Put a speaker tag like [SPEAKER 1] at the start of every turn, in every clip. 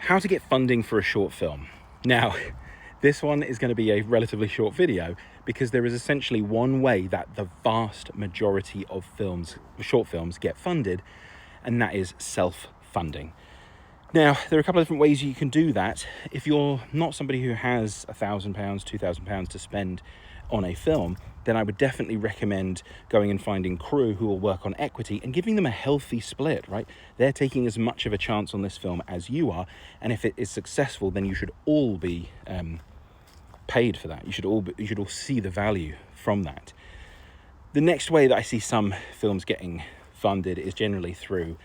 [SPEAKER 1] how to get funding for a short film. Now, this one is going to be a relatively short video because there is essentially one way that the vast majority of short films get funded, and that is self-funding. Now, there are a couple of different ways you can do that. If you're not somebody who has £1,000, £2,000 to spend on a film, then I would definitely recommend going and finding crew who will work on equity and giving them a healthy split, right? They're taking as much of a chance on this film as you are, and if it is successful, then you should all be paid for that. You should all see the value from that. The next way that I see some films getting funded is generally through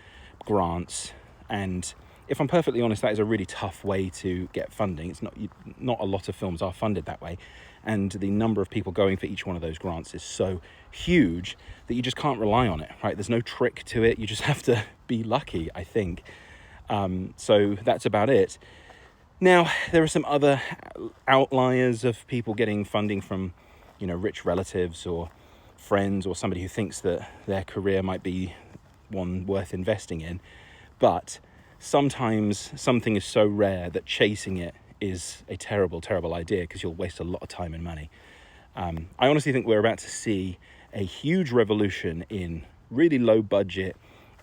[SPEAKER 1] grants, and if I'm perfectly honest, that is a really tough way to get funding. It's not a lot of films are funded that way, and the number of people going for each one of those grants is so huge that you just can't rely on it, right? There's no trick to it. You just have to be lucky, I think. So that's about it. Now, there are some other outliers of people getting funding from, rich relatives or friends or somebody who thinks that their career might be one worth investing in, but sometimes something is so rare that chasing it is a terrible, terrible idea because you'll waste a lot of time and money. I honestly think we're about to see a huge revolution in really low budget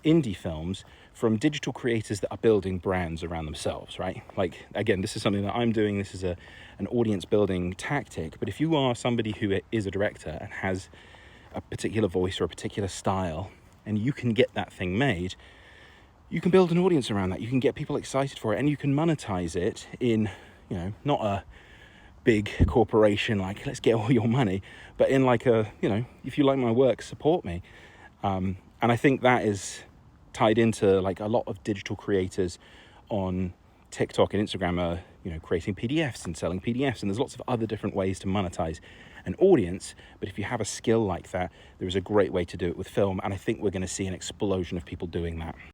[SPEAKER 1] indie films from digital creators that are building brands around themselves, right? Like, again, this is something that I'm doing. This is an audience building tactic. But if you are somebody who is a director and has a particular voice or a particular style, and you can get that thing made, you can build an audience around that. You can get people excited for it, and you can monetize it in, not a big corporation like, let's get all your money, but in like if you like my work, support me. And I think that is tied into like a lot of digital creators on TikTok and Instagram are, creating PDFs and selling PDFs. And there's lots of other different ways to monetize an audience. But if you have a skill like that, there is a great way to do it with film. And I think we're going to see an explosion of people doing that.